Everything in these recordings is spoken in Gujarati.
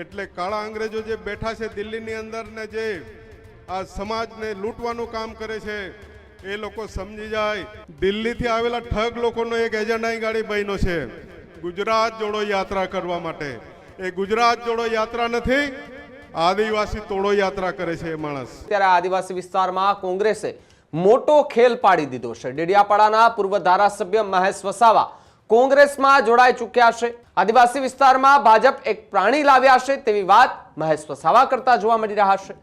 એટલે કાળા અંગ્રેજો જે બેઠા છે દિલ્હીની અંદર ને જે આ સમાજને લૂંટવાનું કામ કરે છે એ લોકો સમજી જાય। દિલ્હીથી આવેલા ઠગ લોકોનો એક એજન્ડા અહીં ગાડી બન્યો છે ગુજરાત જોડો યાત્રા કરવા માટે। એ ગુજરાત જોડો યાત્રા નથી, આદિવાસી તોડો યાત્રા કરે છે એ માણસ। ત્યારે આદિવાસી વિસ્તારમાં કોંગ્રેસે મોટો ખેલ પાડી દીધો છે। ડેડિયાપાડાના પૂર્વ ધારાસભ્ય મહેશ વસાવા કોંગ્રેસમાં જોડાઈ ચૂક્યા છે। આદિવાસી વિસ્તારમાં ભાજપ એક પ્રાણી લાવ્યા છે તેવી વાત મહેશ વસાવા કરતા જોવા મળી રહ્યા છે।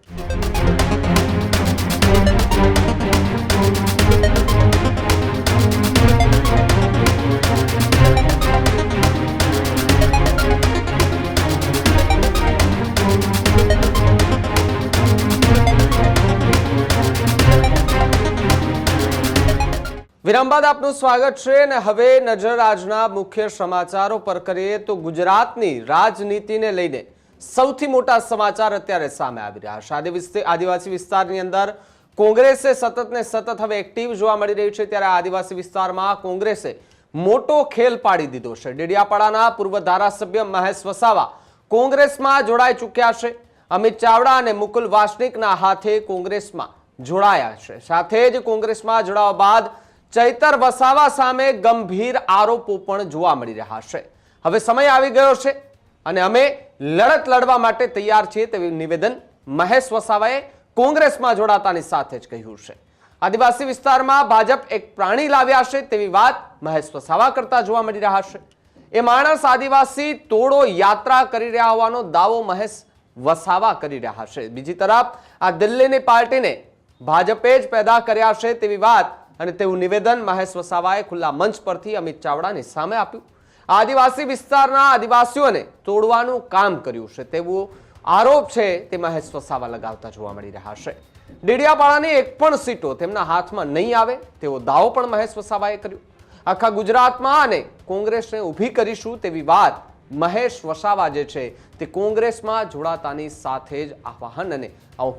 વિરામ બાદ આપનું સ્વાગત છે અને હવે નજર આજના મુખ્ય સમાચારો પર કરીએ તો ગુજરાતની રાજનીતિને લઈને સૌથી મોટા સમાચાર અત્યારે સામે આવી રહ્યા છે। આદિવાસી વિસ્તારની અંદર કોંગ્રેસે સતત ને સતત હવે એક્ટિવ જોવા મળી રહી છે। ત્યારે આદિવાસી વિસ્તારમાં કોંગ્રેસે મોટો ખેલ પાડી દીધો છે। ડેડિયાપાડાના પૂર્વ ધારાસભ્ય મહેશ વસાવા કોંગ્રેસમાં જોડાઈ ચૂક્યા છે। અમિત ચાવડા અને મુકુલ વાસનિકના હાથે કોંગ્રેસમાં જોડાયા છે। સાથે જ કોંગ્રેસમાં જોડાવા બાદ ચૈતર વસાવા સામે ગંભીર આરોપો પણ જોવા મળી રહ્યા છે। હવે સમય આવી ગયો છે અને અમે લડત લડવા માટે તૈયાર છીએ તેવું નિવેદન મહેશ વસાવાએ કોંગ્રેસમાં જોડાતાની સાથે જ કહ્યું છે। આદિવાસી વિસ્તારમાં ભાજપ એક પ્રાણી લાવ્યા છે તેવી વાત મહેશ વસાવા કરતા જોવા મળી રહ્યા છે। એ માણસ આદિવાસી તોડો યાત્રા કરી રહ્યા હોવાનો દાવો મહેશ વસાવા કરી રહ્યા છે। બીજી તરફ આ દિલ્હીની પાર્ટીને ભાજપે જ પેદા કર્યા છે તેવી વાત અને તેવું નિવેદન મહેશ વસાવાએ ખુલ્લા મંચ પરથી અમિત ચાવડાની સામે આપ્યું। આદિવાસી વિસ્તારના આદિવાસીઓને તોડવાનું કામ કર્યું છે તેવો આરોપ છે તે મહેશ વસાવા લગાવતા જોવા મળી રહ્યા છે। ડેડિયાપાડાની એક પણ સીટો તેમના હાથમાં નહીં આવે તેવો દાવો પણ મહેશ વસાવાએ કર્યો। આખા ગુજરાતમાં અને કોંગ્રેસને ઊભી કરીશું તેવી વાત મહેશ વસાવા જે છે તે કોંગ્રેસમાં જોડાતાની સાથે જ આહ્વાન અને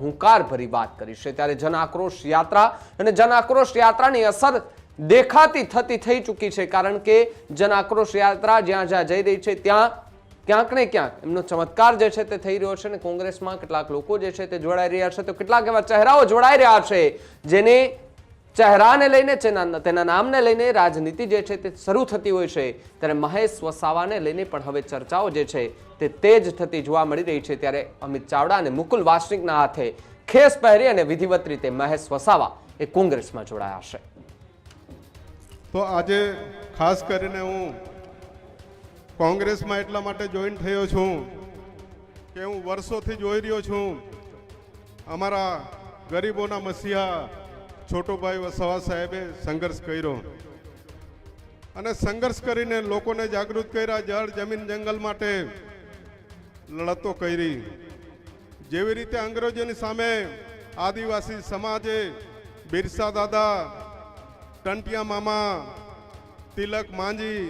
હુંકાર ભરી વાત કરી છે। ત્યારે જન આક્રોશ યાત્રા અને જન આક્રોશ યાત્રાની અસર દેખાતી થતી થઈ ચૂકી છે, કારણ કે જન આક્રોશ યાત્રા જ્યાં જ્યાં જઈ રહી છે ત્યાં ક્યાંક ને ક્યાંક એમનો ચમત્કાર જે છે તે થઈ રહ્યો છે અને કોંગ્રેસમાં કેટલાક લોકો જે છે તે જોડાઈ રહ્યા છે તો કેટલાક એવા ચહેરાઓ જોડાઈ રહ્યા છે જેને ચહેરાને લઈને તેના નામને લઈને રાજનીતિ જે છે તે શરૂ થતી હોય છે। ત્યારે મહેશ વસાવાને લઈને પણ હવે ચર્ચાઓ જે છે તે તેજ થતી જોવા મળી રહી છે। ત્યારે અમિત ચાવડા અને મુકુલ વાસનિકના હાથે ખેસ પહેરી અને વિધિવત રીતે મહેશ વસાવા એ કોંગ્રેસમાં જોડાયા છે। તો આજે ખાસ કરીને હું કોંગ્રેસમાં એટલા માટે જોઈન થયો છું કે હું વર્ષોથી જોઈ રહ્યો છું અમારા ગરીબોના મસીહા છોટુભાઈ વસાવા સાહેબે સંઘર્ષ કર્યો અને સંઘર્ષ કરીને લોકોને જાગૃત કર્યા। જળ જમીન જંગલ માટે લડતો કરી। જેવી રીતે અંગ્રેજોની સામે આદિવાસી સમાજે બિરસા દાદા, ટંટિયા મામા, તિલક માંજી,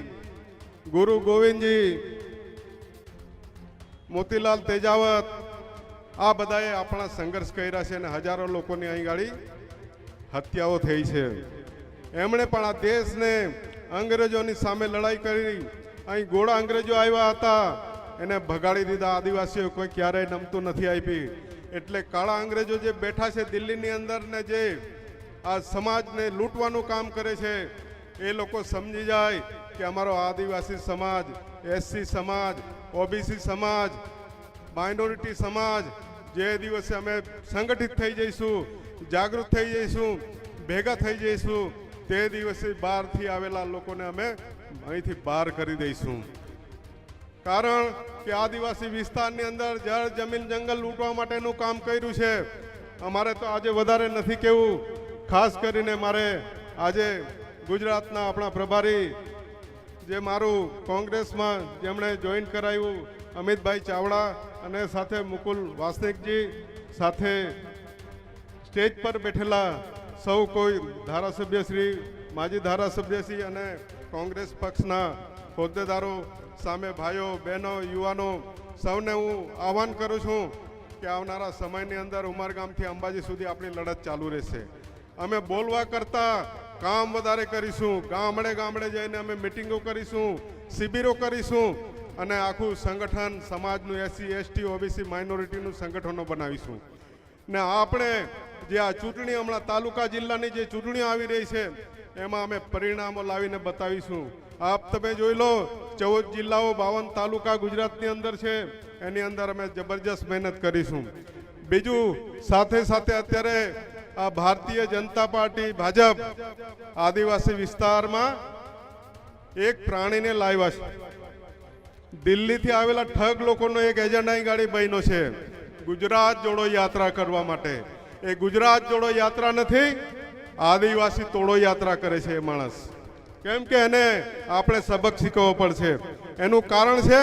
ગુરુ ગોવિંદજી, મોતીલાલ તેજાવત આ બધાએ આપણા સંઘર્ષ કર્યા છે અને હજારો લોકોની અહીં ગાડી હત્યાઓ થઈ છે। એમણે પણ આ દેશને અંગ્રેજોની સામે લડાઈ કરી। અહીં ગોળા અંગ્રેજો આવ્યા હતા એને ભગાડી દીધા। આદિવાસીઓ કોઈ ક્યારેય નમતું નથી આપી। એટલે કાળા અંગ્રેજો જે બેઠા છે દિલ્હીની અંદર ને જે આ સમાજને લૂંટવાનું કામ કરે છે એ લોકો સમજી જાય કે અમારો આદિવાસી સમાજ, એસસી સમાજ, ઓબીસી સમાજ, માઇનોરિટી સમાજ જે દિવસે અમે સંગઠિત થઈ જઈશું, જાગૃત થઈ જઈશું, ભેગા થઈ જઈશું તે દિવસે બહારથી આવેલા લોકોને અમે અહીંથી બહાર કરી દઈશું। કારણ કે આદિવાસી વિસ્તારની અંદર જળ જમીન જંગલ લૂંટવા માટેનું કામ કર્યું છે। અમારે તો આજે વધારે નથી કહેવું, ખાસ કરીને મારે આજે ગુજરાતના આપણા પ્રભારી જે મારું કોંગ્રેસમાં જેમણે જોઈન કરાવ્યું અમિતભાઈ ચાવડા અને સાથે મુકુલ વાસનિકજી, સાથે સ્ટેજ પર બેઠેલા સૌ કોઈ ધારાસભ્યશ્રી, માજી ધારાસભ્યશ્રી અને કોંગ્રેસ પક્ષના હોદ્દેદારો સામે ભાઈઓ બહેનો યુવાનો સૌને હું આહ્વાન કરું છું કે આવનારા સમયની અંદર ઉમરગામથી અંબાજી સુધી આપણી લડત ચાલુ રહેશે। અમે બોલવા કરતાં કામ વધારે કરીશું। ગામડે ગામડે જઈને અમે મિટિંગો કરીશું, શિબિરો કરીશું અને આખું સંગઠન સમાજનું SC ST OBC માઇનોરિટીનું સંગઠનો બનાવીશું ને આપણે જે આ ચૂંટણી હમણાં તાલુકા જિલ્લાની જે ચૂંટણીઓ આવી રહી છે એમાં અમે પરિણામો લાવીને બતાવીશું. આપ તમે જોઈ લો 14 જિલ્લાઓ 52 તાલુકા ગુજરાતની અંદર છે, એની અંદર અમે જબરજસ્ત મહેનત કરીશું. બીજું સાથે સાથે અત્યારે આ ભારતીય જનતા પાર્ટી ભાજપ આદિવાસી વિસ્તારમાં એક પ્રાણીને લાવ્યા છે. દિલ્હીથી આવેલા ઠગ લોકોનો એક એજન્ડાની ગાડી બન્યો છે ગુજરાત જોડો યાત્રા કરવા માટે. એ ગુજરાત જોડો યાત્રા નથી, આદિવાસી તોડો યાત્રા કરે છે એ માણસ. કેમ કે એને આપણે સબક શીખવવો પડશે. એનું કારણ છે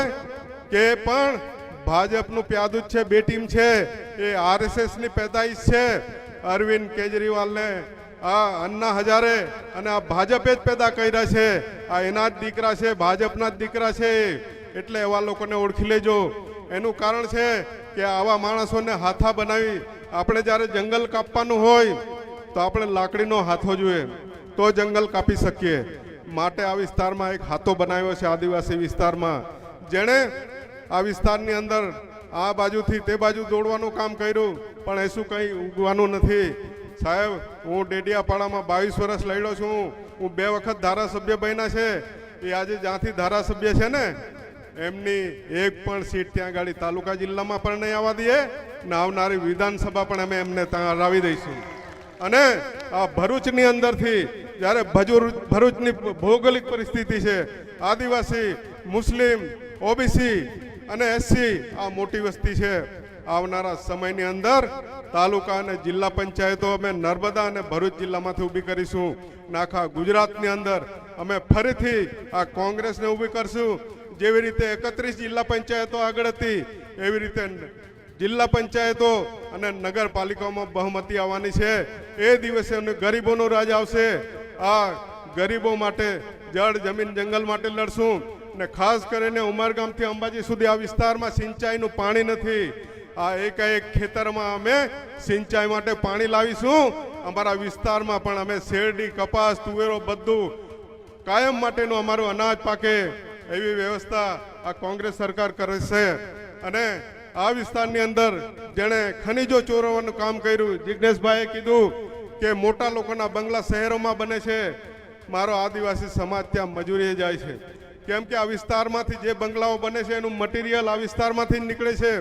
કે પણ ભાજપનું પ્યાદુજ છે, બે ટીમ છે, એ RSSની પેદાઈશ છે. અરવિંદ કેજરીવાલને આ અન્ના હજારે અને આ ભાજપે જ પેદા કર્યા છે. આ એના જ દીકરા છે, ભાજપના જ દીકરા છે. એટલે એવા લોકોને ઓળખી લેજો. એનું કારણ છે કે આવા માણસોને હાથા બનાવી આપણે જ્યારે જંગલ કાપવાનું હોય તો આપણે લાકડીનો હાથો જોઈએ તો જંગલ કાપી શકીએ. માટે આ વિસ્તારમાં એક હાથો બનાવ્યો છે આદિવાસી વિસ્તારમાં, જેણે આ વિસ્તારની અંદર આ બાજુથી તે બાજુ દોડવાનું કામ કર્યું, પણ એ શું કંઈ ઉગવાનું નથી. સાહેબ, હું ડેડિયાપાડામાં 22 વર્ષ લડ્યો છું. હું 2 વખત ધારાસભ્ય બન્યા છે. એ આજે જ્યાંથી ધારાસભ્ય છે ને એમની એક પણ સીટ ત્યાં ગાડી તાલુકા જિલ્લામાં પણ નહીં આવવા દઈએ ને આવનારી વિધાનસભા પણ અમે એમને ત્યાં હરાવી દઈશું. અને આ ભરૂચની અંદરથી જ્યારે ભરૂચની ભૌગોલિક પરિસ્થિતિ છે, આદિવાસી, મુસ્લિમ, OBC અને SC આ મોટી વસ્તી છે. આવનારા સમયની અંદર તાલુકા અને જિલ્લા પંચાયતો અમે નર્મદા અને ભરૂચ જિલ્લામાંથી ઊભી કરીશું. આખા ગુજરાતની અંદર અમે ફરીથી આ કોંગ્રેસને ઊભી કરશું. જેવી રીતે 31 જિલ્લા પંચાયતો આગળ હતી એવી રીતે જિલ્લા પંચાયતો અને નગરપાલિકાઓમાં બહુમતી આવવાની છે. એ દિવસે અમને ગરીબોનો રાજ આવશે. આ ગરીબો માટે જળ જમીન જંગલ માટે લડશું. ને ખાસ કરીને ઉમરગામથી અંબાજી સુધી આ વિસ્તારમાં સિંચાઈનું પાણી નથી. આ એક ખેતરમાં અમે સિંચાઈ માટે પાણી લાવીશું. અમારા વિસ્તારમાં પણ અમે શેરડી, કપાસ, તુવેરો બધું કાયમ માટેનું અમારું અનાજ પાકે એવી વ્યવસ્થા આ કોંગ્રેસ સરકાર કરે છે. અને આ વિસ્તારની અંદર જેણે ખનીજો ચોરવાનું કામ કર્યું, જિજ્ઞેશભાઈએ કીધું કે મોટા લોકોના બંગલા શહેરોમાં બને છે. મારો આદિવાસી સમાજ ત્યાં મજૂરીએ જાય છે. કેમ કે આ વિસ્તારમાંથી જે બંગલાઓ બને છે એનું મટીરિયલ આ વિસ્તારમાંથી નીકળે છે.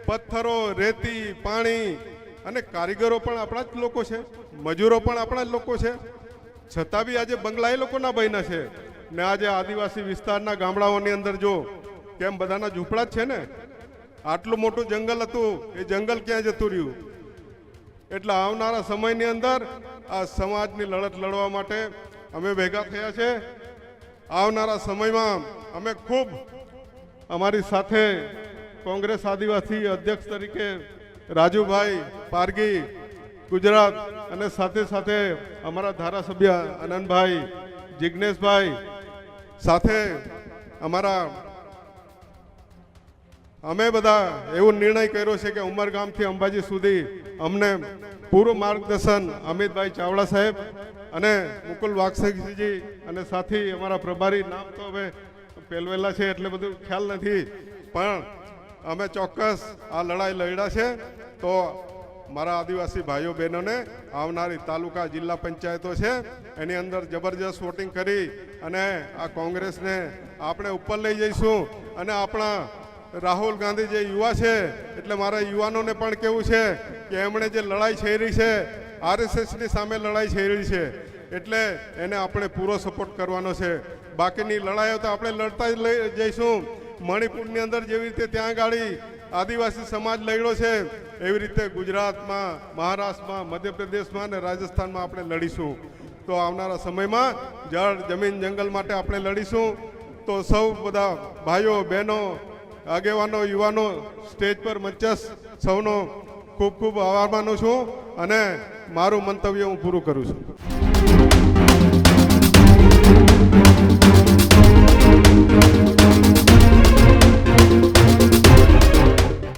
પથ્થરો, રેતી, પાણી અને કારીગરો પણ આપણા જ લોકો છે, મજૂરો પણ આપણા જ લોકો છે. છતાં બી આજે બંગલા એ લોકોના બન્યા છે. ને આજે આદિવાસી વિસ્તારના ગામડાઓની અંદર જો કેમ બધાના ઝૂંપડા જ છે ને. આટલું મોટું જંગલ હતું, એ જંગલ ક્યાં જતું રહ્યું? એટલે આવનારા સમયની અંદર આ સમાજની લડત લડવા માટે અમે ભેગા થયા છે. આવનારા સમયમાં અમે ખૂબ અમારી સાથે કોંગ્રેસ આદિવાસી અધ્યક્ષ તરીકે રાજુભાઈ પારગી ગુજરાત અને સાથે સાથે અમારા ધારાસભ્ય આનંદભાઈ, જિજ્ઞેશભાઈ, સાથે અમારા અમે બધા એવો નિર્ણય કર્યો છે કે ઉમરગામથી અંબાજી સુધી અમને પૂરું માર્ગદર્શન અમિતભાઈ ચાવડા સાહેબ અને મુકુલ વાઘસેજી અને સાથી અમારા પ્રભારી, નામ તો હવે પેલવેલા છે એટલે બધું ખ્યાલ નથી, પણ અમે ચોક્કસ આ લડાઈ લડ્યા છે. તો મારા આદિવાસી ભાઈઓ બહેનોને આવનારી તાલુકા જિલ્લા પંચાયતો છે એની અંદર જબરજસ્ત વોટિંગ કરી અને આ કોંગ્રેસને આપણે ઉપર લઈ જઈશું. અને આપણા રાહુલ ગાંધી જે યુવા છે, એટલે મારા યુવાનોને પણ કેવું છે કે એમણે જે લડાઈ છેડી છે, RSSની સામે લડાઈ છેડી છે, એટલે એને આપણે પૂરો સપોર્ટ કરવાનો છે. બાકીની લડાઈઓ તો આપણે લડતા જ લઈ જઈશું. મણિપુરની અંદર જેવી રીતે ત્યાં ગાડી આદિવાસી સમાજ લડ્યો છે એવી રીતે ગુજરાતમાં, મહારાષ્ટ્રમાં, મધ્યપ્રદેશમાં અને રાજસ્થાનમાં આપણે લડીશું. તો આવનારા સમયમાં જળ જમીન જંગલ માટે આપણે લડીશું. તો સૌ બધા ભાઈઓ બહેનો, આગેવાનો, યુવાનો, સ્ટેજ પર મંચસ્થ સૌનો ખૂબ ખૂબ આભાર માનું છું અને મારું મંતવ્ય હું પૂરું કરું છું.